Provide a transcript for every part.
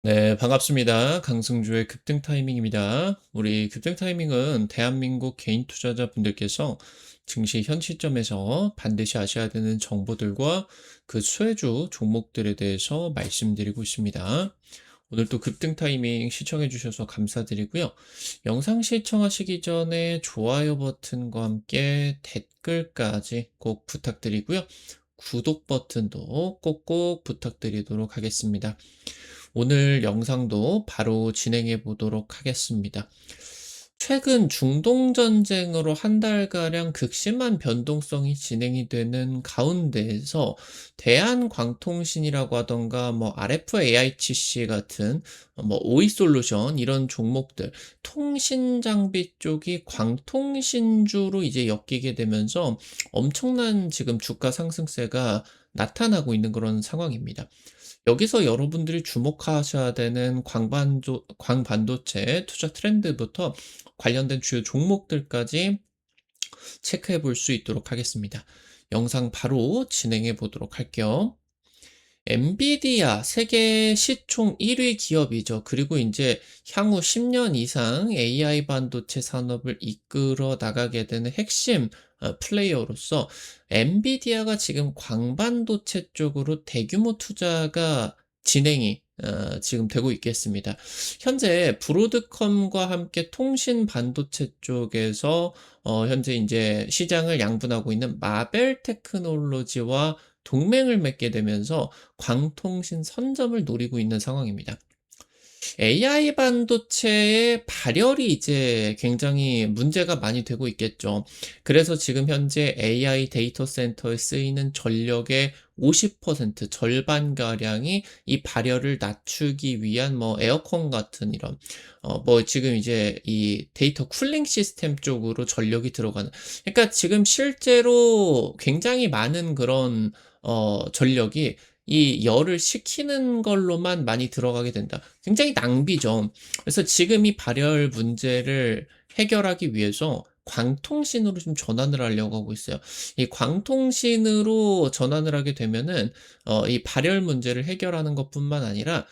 네, 반갑습니다. 강승주의 급등 타이밍입니다. 우리 급등 타이밍은 대한민국 개인 투자자분들께서 증시 현 시점에서 반드시 아셔야 되는 정보들과 그 수혜주 종목들에 대해서 말씀드리고 있습니다. 오늘도 급등 타이밍 시청해 주셔서 감사드리고요. 영상 시청하시기 전에 좋아요 버튼과 함께 댓글까지 꼭 부탁드리고요. 구독 버튼도 꼭꼭 부탁드리도록 하겠습니다. 오늘 영상도 바로 진행해 보도록 하겠습니다. 최근 중동 전쟁으로 한 달가량 극심한 변동성이 진행이 되는 가운데에서 대한광통신이라고 하던가 뭐 RFAICC 같은 뭐 오이솔루션 이런 종목들 통신 장비 쪽이 광통신주로 이제 엮이게 되면서 엄청난 지금 주가 상승세가 나타나고 있는 그런 상황입니다. 여기서 여러분들이 주목하셔야 되는 광반도체 투자 트렌드부터 관련된 주요 종목들까지 체크해 볼 수 있도록 하겠습니다. 영상 바로 진행해 보도록 할게요. 엔비디아 세계 시총 1위 기업이죠. 그리고 이제 향후 10년 이상 AI 반도체 산업을 이끌어 나가게 되는 핵심 플레이어로서 엔비디아가 지금 광반도체 쪽으로 대규모 투자가 진행이 지금 되고 있겠습니다. 현재 브로드컴과 함께 통신 반도체 쪽에서 현재 이제 시장을 양분하고 있는 마벨 테크놀로지와 동맹을 맺게 되면서 광통신 선점을 노리고 있는 상황입니다. AI 반도체의 발열이 이제 굉장히 문제가 많이 되고 있겠죠. 그래서 지금 현재 AI 데이터 센터에 쓰이는 전력의 50% 절반가량이 이 발열을 낮추기 위한 뭐 에어컨 같은 이런 뭐 지금 이제 이 데이터 쿨링 시스템 쪽으로 전력이 들어가는, 그러니까 지금 실제로 굉장히 많은 그런 전력이 이 열을 식히는 걸로만 많이 들어가게 된다. 굉장히 낭비죠. 그래서 지금 이 발열 문제를 해결하기 위해서 광통신으로 좀 전환을 하려고 하고 있어요. 이 광통신으로 전환을 하게 되면은 이 발열 문제를 해결하는 것뿐만 아니라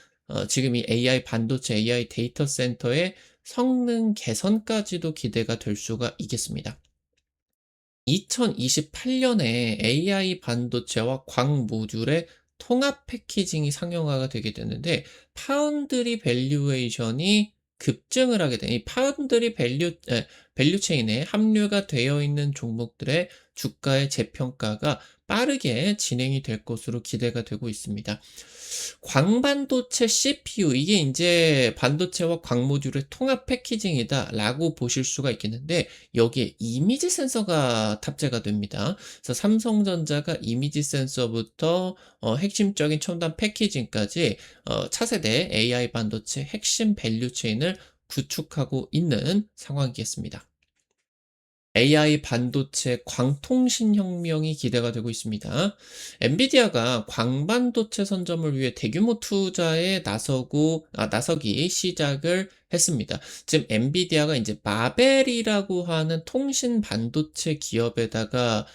지금 이 AI 반도체, AI 데이터 센터의 성능 개선까지도 기대가 될 수가 있겠습니다. 2028년에 AI 반도체와 광 모듈의 통합 패키징이 상용화가 되게 되는데, 파운드리 밸류에이션이 급증을 하게 되니 파운드리 밸류 체인에 합류가 되어 있는 종목들의 주가의 재평가가 빠르게 진행이 될 것으로 기대가 되고 있습니다. 광반도체 CPU, 이게 인제 반도체와 광 모듈의 통합 패키징이다라고 보실 수가 있겠는데, 여기에 이미지 센서가 탑재가 됩니다. 그래서 삼성전자가 이미지 센서부터 핵심적인 첨단 패키징까지 차세대 AI 반도체 핵심 밸류 체인을 구축하고 있는 상황이겠습니다. AI 반도체 광통신 혁명이 기대가 되고 있습니다. 엔비디아가 광반도체 선점을 위해 대규모 투자에 나서기 시작을 했습니다. 지금 엔비디아가 이제 마벨이라고 하는 통신 반도체 기업에다가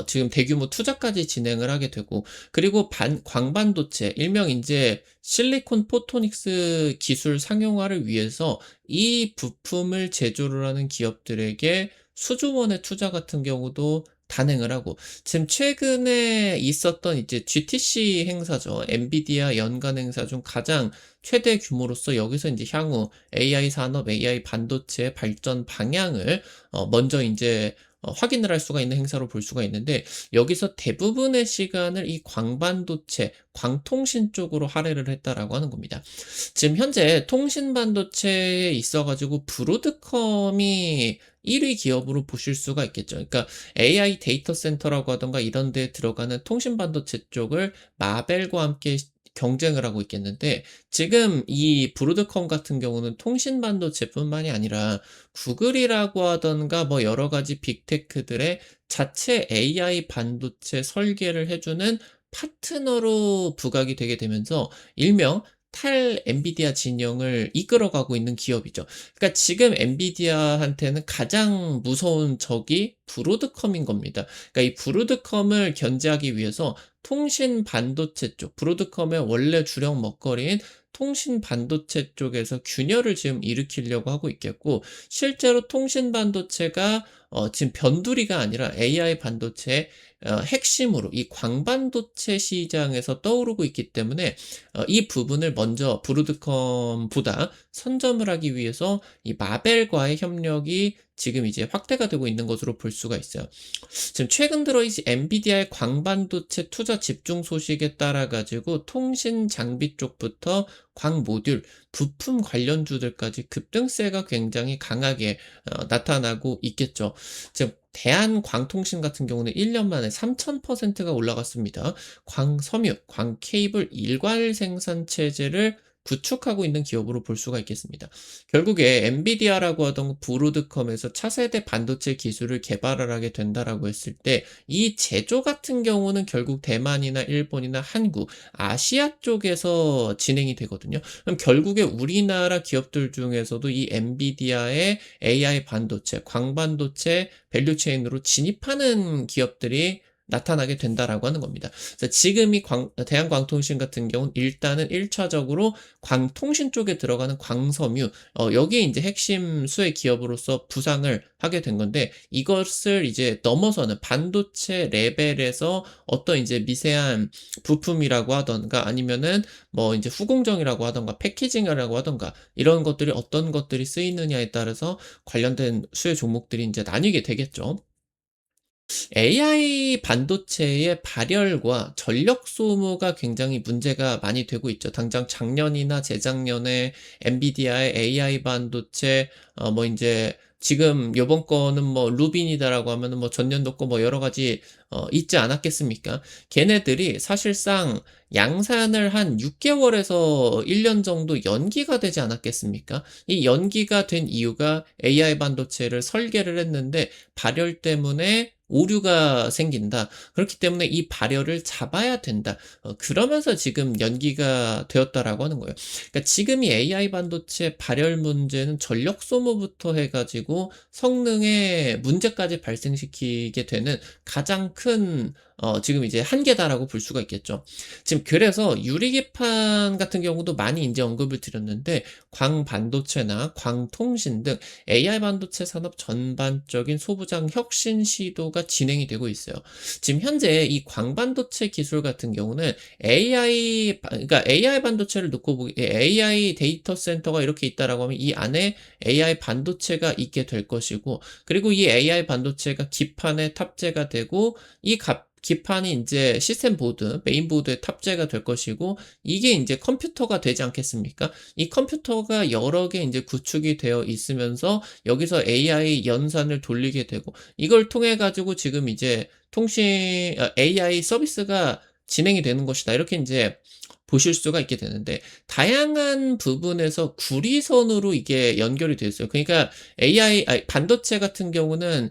지금 대규모 투자까지 진행을 하게 되고, 그리고 광반도체 일명 이제 실리콘 포토닉스 기술 상용화를 위해서 이 부품을 제조를 하는 기업들에게 수조 원의 투자 같은 경우도 단행을 하고, 지금 최근에 있었던 이제 GTC 행사죠. 엔비디아 연간 행사 중 가장 최대 규모로서 여기서 이제 향후 AI 산업, AI 반도체 발전 방향을 먼저 이제 확인을 할 수가 있는 행사로 볼 수가 있는데, 여기서 대부분의 시간을 이 광반도체, 광통신 쪽으로 할애를 했다라고 하는 겁니다. 지금 현재 통신 반도체에 있어 가지고 브로드컴이 1위 기업으로 보실 수가 있겠죠. 그러니까 AI 데이터 센터라고 하던가 이런 데 들어가는 통신 반도체 쪽을 마벨과 함께 경쟁을 하고 있겠는데, 지금 이 브로드컴 같은 경우는 통신 반도체뿐만이 아니라 구글이라고 하던가 뭐 여러 가지 빅테크들의 자체 AI 반도체 설계를 해 주는 파트너로 부각이 되게 되면서 일명 엔비디아 진영을 이끌어가고 있는 기업이죠. 그러니까 지금 엔비디아한테는 가장 무서운 적이 브로드컴인 겁니다. 그러니까 이 브로드컴을 견제하기 위해서 통신 반도체 쪽, 브로드컴의 원래 주력 먹거리인 통신 반도체 쪽에서 균열을 지금 일으키려고 하고 있겠고, 실제로 통신 반도체가 지금 변두리가 아니라 AI 반도체의 핵심으로 이 광반도체 시장에서 떠오르고 있기 때문에 이 부분을 먼저 브로드컴보다 선점을 하기 위해서 이 마벨과의 협력이 지금 이제 확대가 되고 있는 것으로 볼 수가 있어요. 지금 최근 들어 이 엔비디아의 광반도체 투자 집중 소식에 따라 가지고 통신 장비 쪽부터 광 모듈, 부품 관련주들까지 급등세가 굉장히 강하게 나타나고 있겠죠. 지금 대한광통신 같은 경우는 1년 만에 3000%가 올라갔습니다. 광섬유, 광케이블 일괄 생산 체제를 구축하고 있는 기업으로 볼 수가 있겠습니다. 결국에 엔비디아라고 하던 브로드컴에서 차세대 반도체 기술을 개발을 하게 된다라고 했을 때 이 제조 같은 경우는 결국 대만이나 일본이나 한국, 아시아 쪽에서 진행이 되거든요. 그럼 결국에 우리나라 기업들 중에서도 이 엔비디아의 AI 반도체, 광반도체 밸류체인으로 진입하는 기업들이 나타나게 된다라고 하는 겁니다. 그래서 지금 이 대한광통신 같은 경우는 일단은 1차적으로 광통신 쪽에 들어가는 광섬유, 여기에 이제 핵심 수혜 기업으로서 부상을 하게 된 건데, 이것을 이제 넘어서는 반도체 레벨에서 어떤 이제 미세한 부품이라고 하던가 아니면은 뭐 이제 후공정이라고 하던가 패키징이라고 하던가 이런 것들이 어떤 것들이 쓰이느냐에 따라서 관련된 수혜 종목들이 이제 나뉘게 되겠죠. AI 반도체의 발열과 전력 소모가 굉장히 문제가 많이 되고 있죠. 당장 작년이나 재작년에 엔비디아의 AI 반도체 뭐 인제 지금 요번 거는 뭐 루빈이다라고 하면은 뭐 전년도 거 뭐 여러 가지 있지 않았겠습니까? 걔네들이 사실상 양산을 한 6 개월에서 1년 정도 연기가 되지 않았겠습니까? 이 연기가 된 이유가 AI 반도체를 설계를 했는데 발열 때문에 오류가 생긴다. 그렇기 때문에 이 발열을 잡아야 된다. 그러면서 지금 연기가 되었다라고 하는 거예요. 그러니까 지금 이 AI 반도체 발열 문제는 전력 소모부터 해 가지고 성능에 문제까지 발생시키게 되는 가장 큰 지금 이제 한계다라고 볼 수가 있겠죠. 지금 그래서 유리기판 같은 경우도 많이 인제 언급을 드렸는데, 광반도체나 광통신 등 AI 반도체 산업 전반적인 소부장 혁신 시도가 진행이 되고 있어요. 지금 현재 이 광반도체 기술 같은 경우는 그러니까 AI 반도체를 놓고 보기 AI 데이터 센터가 이렇게 있다라고 하면 이 안에 AI 반도체가 있게 될 것이고, 그리고 이 AI 반도체가 기판에 탑재가 되고 이 기판이 인제 시스템 보드, 메인 보드에 탑재가 될 것이고, 이게 인제 컴퓨터가 되지 않겠습니까? 이 컴퓨터가 여러 개 인제 구축이 되어 있으면서 여기서 AI 연산을 돌리게 되고, 이걸 통해 가지고 지금 이제 AI 서비스가 진행이 되는 것이다. 이렇게 인제 보실 수가 있게 되는데, 다양한 부분에서 구리선으로 이게 연결이 되어 있어요. 그러니까 반도체 같은 경우는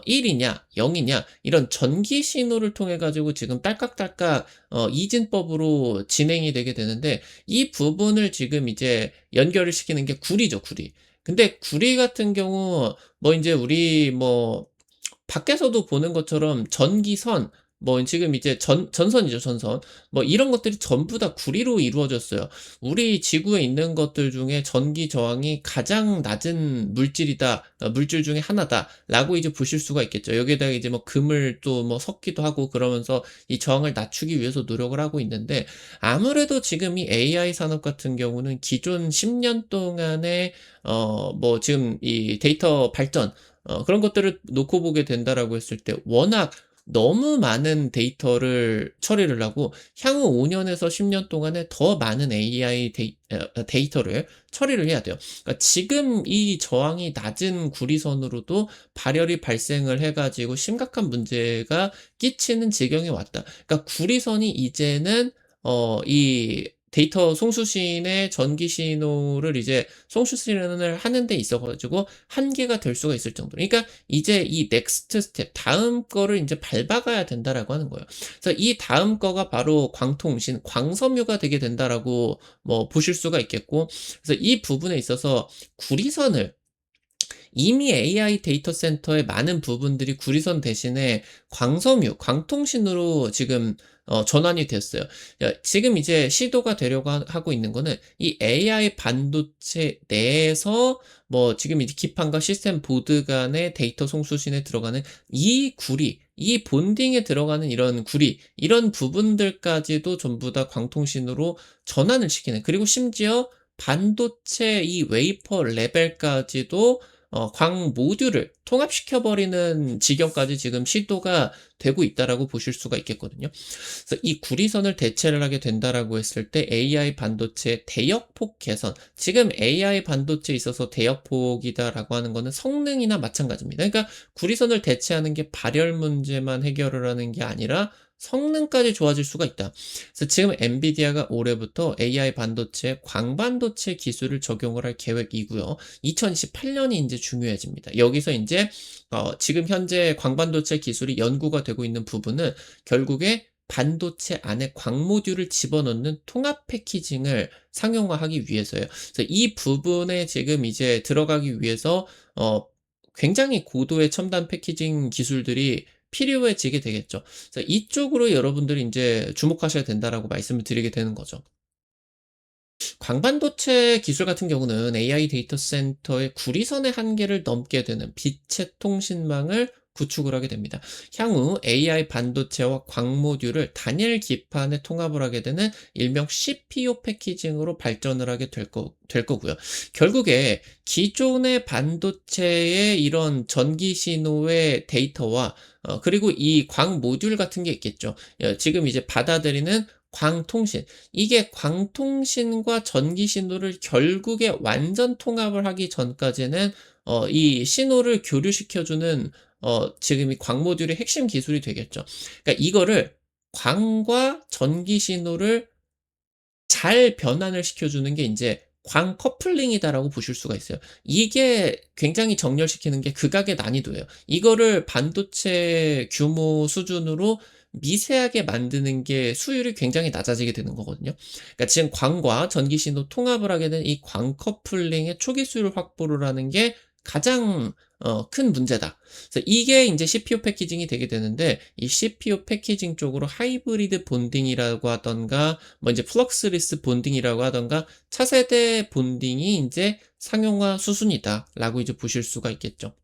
1 이냐 0 이냐 이런 전기 신호를 통해 가지고 지금 딸깍딸깍 이진법으로 진행이 되게 되는데, 이 부분을 지금 이제 연결을 시키는 게 구리죠, 구리. 근데 구리 같은 경우 뭐 인제 우리 뭐 밖에서도 보는 것처럼 전기선, 뭐 지금 이제 전선이죠, 전선. 뭐 이런 것들이 전부 다 구리로 이루어졌어요. 우리 지구에 있는 것들 중에 전기 저항이 가장 낮은 물질이다, 물질 중에 하나다라고 이제 보실 수가 있겠죠. 여기에다가 이제 뭐 금을 또 뭐 섞기도 하고 그러면서 이 저항을 낮추기 위해서 노력을 하고 있는데, 아무래도 지금 이 AI 산업 같은 경우는 기존 10년 동안의 뭐 지금 이 데이터 발전, 그런 것들을 놓고 보게 된다라고 했을 때 워낙 너무 많은 데이터를 처리를 하고, 향후 5 년에서 10년 동안에 더 많은 AI 데이터를 처리를 해야 돼요. 그러니까 지금 이 저항이 낮은 구리선으로도 발열이 발생을 해 가지고 심각한 문제가 끼치는 지경에 왔다. 그러니까 구리선이 이제는 이 데이터 송수신의 전기 신호를 이제 송수신을 하는 데 있어 가지고 한계가 될 수가 있을 정도로, 그러니까 이제 이 넥스트 스텝 다음 거를 인제 밟아가야 된다라고 하는 거예요. 그래서 이 다음 거가 바로 광통신, 광섬유가 되게 된다라고 뭐 보실 수가 있겠고, 그래서 이 부분에 있어서 구리선을 이미 AI 데이터 센터의 많은 부분들이 구리선 대신에 광섬유, 광통신으로 지금 전환이 됐어요. 지금 이제 시도가 되려고 하고 있는 거는 이 AI 반도체 내에서 뭐 지금 이제 기판과 시스템 보드 간의 데이터 송수신에 들어가는 이 구리, 이 본딩에 들어가는 이런 구리, 이런 부분들까지도 전부 다 광통신으로 전환을 시키는, 그리고 심지어 반도체 이 웨이퍼 레벨까지도 광 모듈을 통합시켜 버리는 지경까지 지금 시도가 되고 있다라고 보실 수가 있겠거든요. 그래서 이 구리선을 대체를 하게 된다라고 했을 때 AI 반도체 대역폭 개선, 지금 AI 반도체에 있어서 대역폭이다라고 하는 거는 성능이나 마찬가지입니다. 그러니까 구리선을 대체하는 게 발열 문제만 해결을 하는 게 아니라 성능까지 좋아질 수가 있다. 그래서 지금 엔비디아가 올해부터 AI 반도체 광반도체 기술을 적용을 할 계획이고요. 2028년이 인제 중요해집니다. 여기서 인제 지금 현재 광반도체 기술이 연구가 되고 있는 부분은 결국에 반도체 안에 광 모듈을 집어넣는 통합 패키징을 상용화하기 위해서예요. 그래서 이 부분에 지금 이제 들어가기 위해서 어 굉장히 고도의 첨단 패키징 기술들이 필요해지게 되겠죠. 그래서 이쪽으로 여러분들이 인제 주목하셔야 된다라고 말씀을 드리게 되는 거죠. 광반도체 기술 같은 경우는 AI 데이터 센터의 구리선의 한계를 넘게 되는 빛의 통신망을 구축을 하게 됩니다. 향후 AI 반도체와 광 모듈을 단일 기판에 통합을 하게 되는 일명 CPU 패키징으로 발전을 하게 될 거고요. 결국에 기존의 반도체의 이런 전기 신호의 데이터와 그리고 이 광 모듈 같은 게 있겠죠. 지금 이제 받아들이는 광통신, 이게 광통신과 전기 신호를 결국에 완전 통합을 하기 전까지는 이 신호를 교류시켜 주는 지금 이 광 모듈의 핵심 기술이 되겠죠. 그러니까 이거를 광과 전기 신호를 잘 변환을 시켜주는 게 인제 광 커플링이다라고 보실 수가 있어요. 이게 굉장히 정렬시키는 게 극악의 난이도예요. 이거를 반도체 규모 수준으로 미세하게 만드는 게 수율이 굉장히 낮아지게 되는 거거든요. 그러니까 지금 광과 전기 신호 통합을 하게 된 이 광 커플링의 초기 수율 확보를 하는 게 가장 큰 문제다. 그래서 이게 인제 CPU 패키징이 되게 되는데, 이 CPU 패키징 쪽으로 하이브리드 본딩이라고 하든가 뭐 이제 플럭스리스 본딩이라고 하든가 차세대 본딩이 인제 상용화 수순이다라고 이제 보실 수가 있겠죠.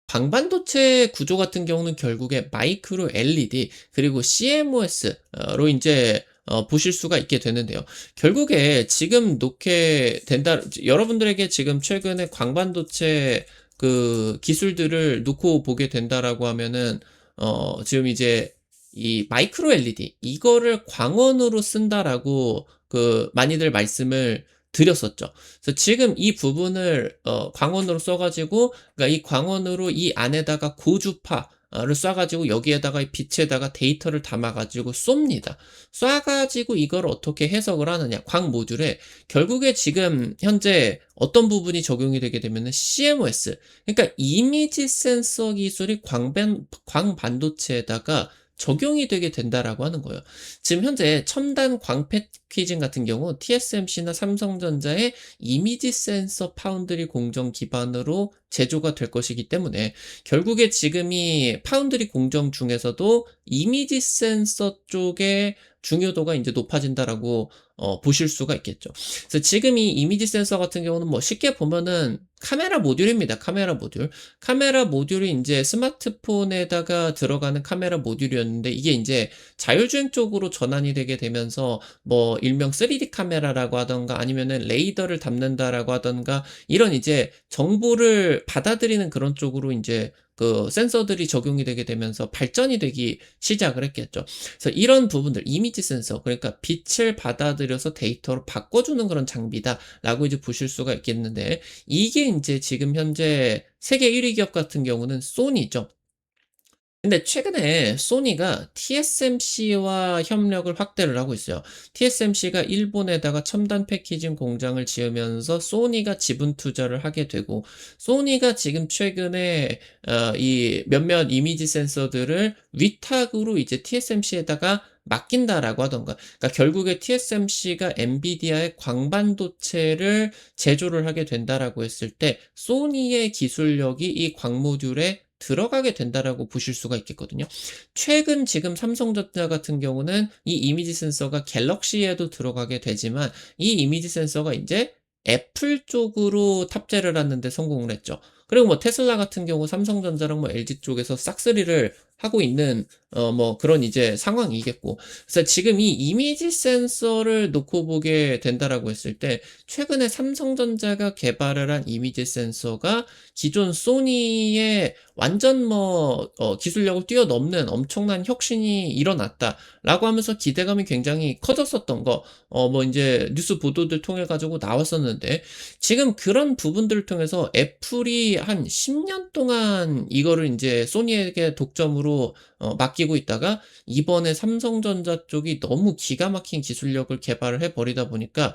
광반도체 구조 같은 경우는 결국에 마이크로 LED 그리고 CMOS로 인제 보실 수가 있게 되는데요. 결국에 지금 놓게 된다, 여러분들에게 지금 최근에 광반도체 그 기술들을 놓고 보게 된다라고 하면은 지금 이제 이 마이크로 LED 이거를 광원으로 쓴다라고 그 많이들 말씀을 드렸었죠. 그래서 지금 이 부분을 광원으로 써 가지고, 그러니까 이 광원으로 이 안에다가 고주파 를 쏴 가지고 여기에다가 이 빛에다가 데이터를 담아 가지고 쏩니다. 쏴 가지고 이걸 어떻게 해석을 하느냐. 광 모듈에 결국에 지금 현재 어떤 부분이 적용이 되게 되면은 CMOS, 그러니까 이미지 센서 기술이 광 반도체에다가 적용이 되게 된다라고 하는 거예요. 지금 현재 첨단 광 패키징 같은 경우 TSMC나 삼성전자의 이미지 센서 파운드리 공정 기반으로 제조가 될 것이기 때문에 결국에 지금 이 파운드리 공정 중에서도 이미지 센서 쪽의 중요도가 인제 높아진다라고 보실 수가 있겠죠. 그래서 지금 이 이미지 센서 같은 경우는 뭐 쉽게 보면은 카메라 모듈입니다. 카메라 모듈. 카메라 모듈이 인제 스마트폰에다가 들어가는 카메라 모듈이었는데, 이게 인제 자율주행 쪽으로 전환이 되게 되면서 뭐 일명 3D 카메라라고 하던가 아니면은 레이더를 담는다라고 하던가 이런 이제 정보를 받아들이는 그런 쪽으로 인제 그 센서들이 적용이 되게 되면서 발전이 되기 시작을 했겠죠. 그래서 이런 부분들 이미지 센서, 그러니까 빛을 받아들여서 데이터로 바꿔주는 그런 장비다라고 이제 보실 수가 있겠는데, 이게 인제 지금 현재 세계 1위 기업 같은 경우는 소니죠. 근데 최근에 소니가 TSMC와 협력을 확대를 하고 있어요. TSMC가 일본에다가 첨단 패키징 공장을 지으면서 소니가 지분 투자를 하게 되고, 소니가 지금 최근에 이 몇몇 이미지 센서들을 위탁으로 이제 TSMC에다가 맡긴다라고 하던가. 그러니까 결국에 TSMC가 엔비디아의 광반도체를 제조를 하게 된다라고 했을 때 소니의 기술력이 이 광모듈에 들어가게 된다라고 보실 수가 있겠거든요. 최근 지금 삼성전자 같은 경우는 이 이미지 센서가 갤럭시에도 들어가게 되지만, 이 이미지 센서가 인제 애플 쪽으로 탑재를 하는 데 성공을 했죠. 그리고 뭐 테슬라 같은 경우 삼성전자랑 뭐 LG 쪽에서 싹쓸이를 하고 있는 뭐 그런 이제 상황이겠고. 그래서 지금 이 이미지 센서를 놓고 보게 된다라고 했을 때, 최근에 삼성전자가 개발을 한 이미지 센서가 기존 소니의 완전 뭐 기술력을 뛰어넘는 엄청난 혁신이 일어났다라고 하면서 기대감이 굉장히 커졌었던 거, 뭐 인제 뉴스 보도들 통해 가지고 나왔었는데, 지금 그런 부분들을 통해서 애플이 한 10년 동안 이거를 인제 소니에게 독점으로 맡기고 있다가, 이번에 삼성전자 쪽이 너무 기가 막힌 기술력을 개발을 해 버리다 보니까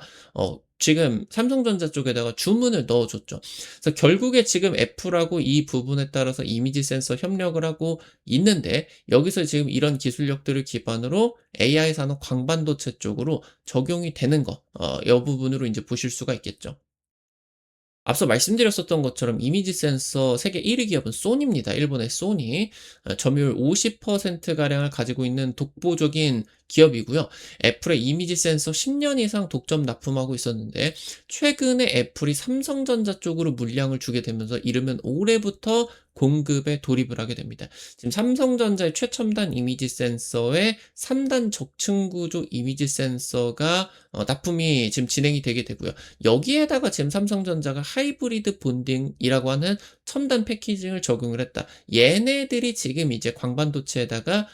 지금 삼성전자 쪽에다가 주문을 넣어 줬죠. 그래서 결국에 지금 애플하고 이 부분에 따라서 이미지 센서 협력을 하고 있는데, 여기서 지금 이런 기술력들을 기반으로 AI 산업 광반도체 쪽으로 적용이 되는 거, 요 부분으로 인제 보실 수가 있겠죠. 앞서 말씀드렸었던 것처럼 이미지 센서 세계 1위 기업은 소니입니다. 일본의 소니. 점유율 50% 가량을 가지고 있는 독보적인 기업이고요. 애플의 이미지 센서 10년 이상 독점 납품하고 있었는데, 최근에 애플이 삼성전자 쪽으로 물량을 주게 되면서 이르면 올해부터 공급에 돌입을 하게 됩니다. 지금 삼성전자의 최첨단 이미지 센서에 3단 적층 구조 이미지 센서가 납품이 지금 진행이 되게 되고요. 여기에다가 지금 삼성전자가 하이브리드 본딩이라고 하는 첨단 패키징을 적용을 했다. 얘네들이 지금 이제 광반도체에다가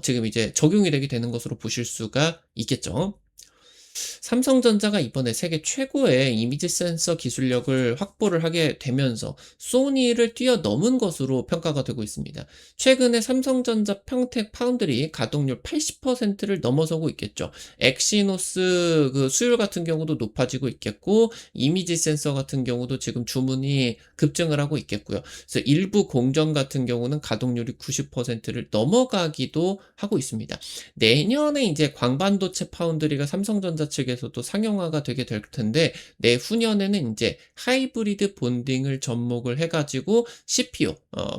지금 이제 적용이 되게 되는 것으로 보실 수가 있겠죠. 삼성전자가 이번에 세계 최고의 이미지 센서 기술력을 확보를 하게 되면서 소니를 뛰어넘은 것으로 평가가 되고 있습니다. 최근에 삼성전자 평택 파운드리 가동률 80%를 넘어서고 있겠죠. 엑시노스 그 수율 같은 경우도 높아지고 있겠고, 이미지 센서 같은 경우도 지금 주문이 급증을 하고 있겠고요. 그래서 일부 공정 같은 경우는 가동률이 90%를 넘어가기도 하고 있습니다. 내년에 이제 광반도체 파운드리가 삼성전자 측에서도 상용화가 되게 될 텐데, 내후년에는 인제 하이브리드 본딩을 접목을 해 가지고 CPU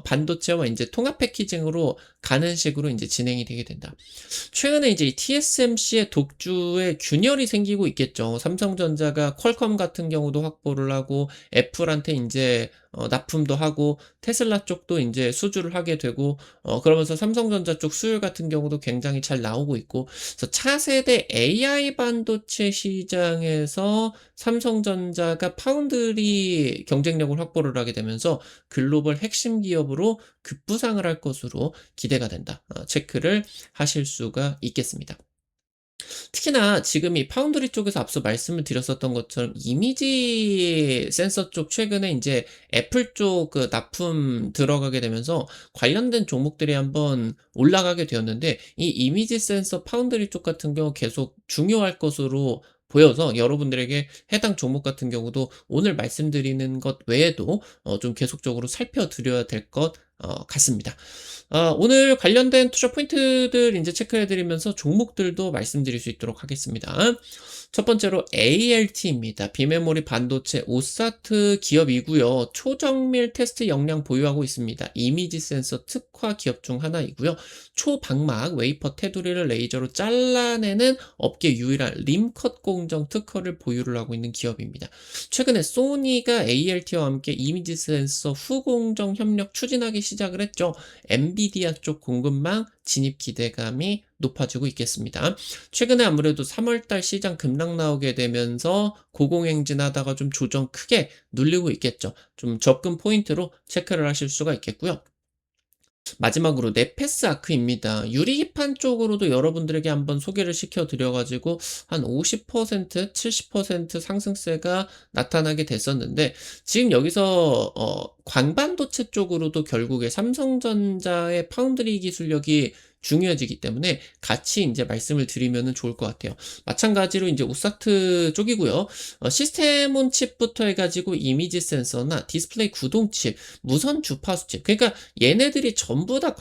반도체와 인제 통합 패키징으로 가는 식으로 인제 진행이 되게 된다. 최근에 이제 이 TSMC의 독주에 균열이 생기고 있겠죠. 삼성전자가 퀄컴 같은 경우도 확보를 하고, 애플한테 인제 납품도 하고, 테슬라 쪽도 인제 수주를 하게 되고, 그러면서 삼성전자 쪽 수율 같은 경우도 굉장히 잘 나오고 있고, 그래서 차세대 AI 반도체 시장에서 삼성전자가 파운드리 경쟁력을 확보를 하게 되면서 글로벌 핵심 기업으로 급부상을 할 것으로 기대가 된다. 체크를 하실 수가 있겠습니다. 특히나 지금 이 파운드리 쪽에서 앞서 말씀을 드렸었던 것처럼 이미지 센서 쪽 최근에 인제 애플 쪽 그 납품 들어가게 되면서 관련된 종목들이 한번 올라가게 되었는데, 이 이미지 센서 파운드리 쪽 같은 경우 계속 중요할 것으로 보여서 여러분들에게 해당 종목 같은 경우도 오늘 말씀드리는 것 외에도 좀 계속적으로 살펴드려야 될 것 같습니다. 오늘 관련된 투자 포인트들 인제 체크해 드리면서 종목들도 말씀드릴 수 있도록 하겠습니다. 첫 번째로 ALT입니다. 비메모리 반도체 오사트 기업이고요. 초정밀 테스트 역량 보유하고 있습니다. 이미지 센서 특화 기업 중 하나이고요. 초방막 웨이퍼 테두리를 레이저로 잘라내는 업계 유일한 림컷 공정 특허를 보유를 하고 있는 기업입니다. 최근에 소니가 ALT와 함께 이미지 센서 후공정 협력 추진하기 시작을 했죠. 엔비디아 쪽 공급망 진입 기대감이 높아지고 있겠습니다. 최근에 아무래도 3월 달 시장 급락 나오게 되면서 고공행진하다가 좀 조정 크게 눌리고 있겠죠. 좀 접근 포인트로 체크를 하실 수가 있겠고요. 마지막으로 네페스 아크입니다. 유리기판 쪽으로도 여러분들에게 한번 소개를 시켜 드려 가지고 한 50% 70% 상승세가 나타나게 됐었는데, 지금 여기서 광반도체 쪽으로도 결국에 삼성전자의 파운드리 기술력이 중요해지기 때문에 같이 인제 말씀을 드리면은 좋을 것 같아요. 마찬가지로 인제 오사트 쪽이고요. 시스템 온 칩부터 해 가지고 이미지 센서나 디스플레이 구동 칩, 무선 주파수 칩, 그러니까 얘네들이 전부 다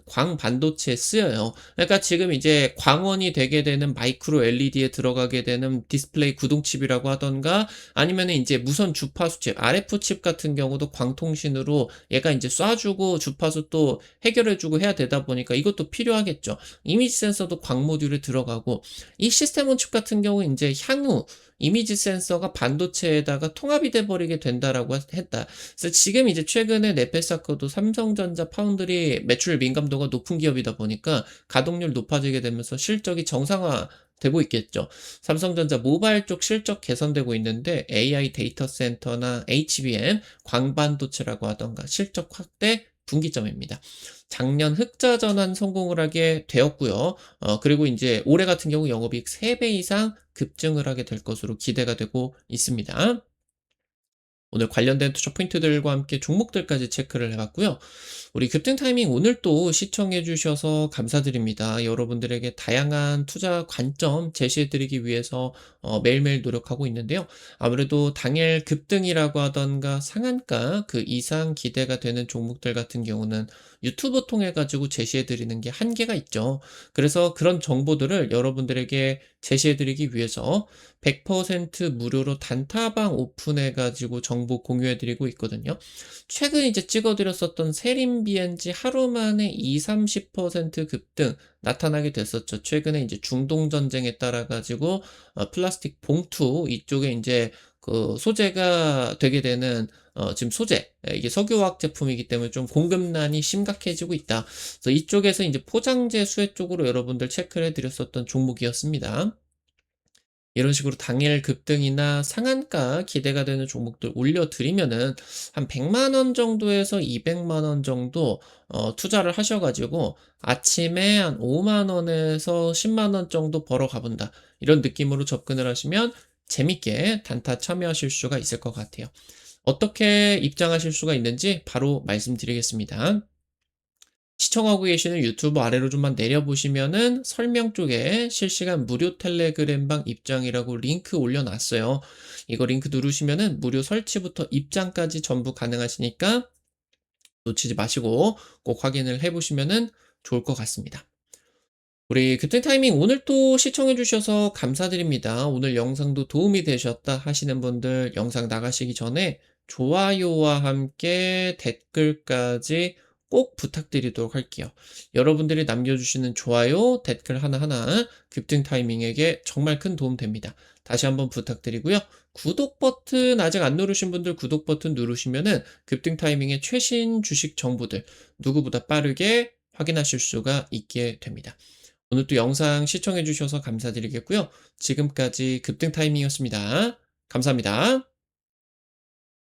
광반도체에 쓰여요. 그러니까 지금 이제 광원이 되게 되는 마이크로 LED에 들어가게 되는 디스플레이 구동 칩이라고 하던가, 아니면은 인제 무선 주파수 칩, RF 칩 같은 경우도 광통신으로 얘가 인제 쏴 주고 주파수 또 해결해 주고 해야 되다 보니까 이것도 필요하겠죠. 이미지 센서도 광 모듈에 들어가고, 이 시스템 온 칩 같은 경우 인제 향후 이미지 센서가 반도체에다가 통합이 돼 버리게 된다라고 했다. 그래서 지금 이제 최근에 네페사크도 삼성전자 파운드리 매출 민감도가 높은 기업이다 보니까 가동률 높아지게 되면서 실적이 정상화되고 있겠죠. 삼성전자 모바일 쪽 실적 개선되고 있는데, AI 데이터 센터나 HBM, 광반도체라고 하던가 실적 확대 분기점입니다. 작년 흑자 전환 성공을 하게 되었고요. 그리고 인제 올해 같은 경우 영업이익 3배 이상 급증을 하게 될 것으로 기대가 되고 있습니다. 오늘 관련된 투자 포인트들과 함께 종목들까지 체크를 해 봤고요. 우리 급등 타이밍 오늘 또 시청해 주셔서 감사드립니다. 여러분들에게 다양한 투자 관점 제시해 드리기 위해서 매일매일 노력하고 있는데요. 아무래도 당일 급등이라고 하던가 상한가 그 이상 기대가 되는 종목들 같은 경우는 유튜브 통해 가지고 제시해 드리는 게 한계가 있죠. 그래서 그런 정보들을 여러분들에게 제시해 드리기 위해서 100% 무료로 단타방 오픈해 가지고 정보 공유해 드리고 있거든요. 최근 이제 찍어 드렸었던 세림 BNG 하루 만에 20-30% 급등 나타나게 됐었죠. 최근에 이제 중동 전쟁에 따라 가지고 플라스틱 봉투 이쪽에 인제 그 소재가 되게 되는 지금 소재, 이게 석유화학 제품이기 때문에 좀 공급난이 심각해지고 있다. 그래서 이쪽에서 인제 포장재 수혜 쪽으로 여러분들 체크를 해 드렸었던 종목이었습니다. 이런 식으로 당일 급등이나 상한가 기대가 되는 종목들 올려드리면은 한 100만 원 정도에서 200만 원 정도 투자를 하셔 가지고 아침에 한 5만 원에서 10만 원 정도 벌어 가 본다. 이런 느낌으로 접근을 하시면 재밌게 단타 참여하실 수가 있을 것 같아요. 어떻게 입장하실 수가 있는지 바로 말씀드리겠습니다. 시청하고 계시는 유튜브 아래로 좀만 내려보시면은 설명 쪽에 실시간 무료 텔레그램방 입장이라고 링크 올려놨어요. 이거 링크 누르시면은 무료 설치부터 입장까지 전부 가능하시니까 놓치지 마시고 꼭 확인을 해보시면은 좋을 것 같습니다. 우리 그때 타이밍 오늘 또 시청해 주셔서 감사드립니다. 오늘 영상도 도움이 되셨다 하시는 분들 영상 나가시기 전에 좋아요와 함께 댓글까지 꼭 부탁드리도록 할게요. 여러분들이 남겨주시는 좋아요, 댓글 하나하나 급등 타이밍에게 정말 큰 도움 됩니다. 다시 한번 부탁드리고요. 구독 버튼 아직 안 누르신 분들 구독 버튼 누르시면은 급등 타이밍의 최신 주식 정보들 누구보다 빠르게 확인하실 수가 있게 됩니다. 오늘 또 영상 시청해 주셔서 감사드리겠고요. 지금까지 급등 타이밍이었습니다. 감사합니다.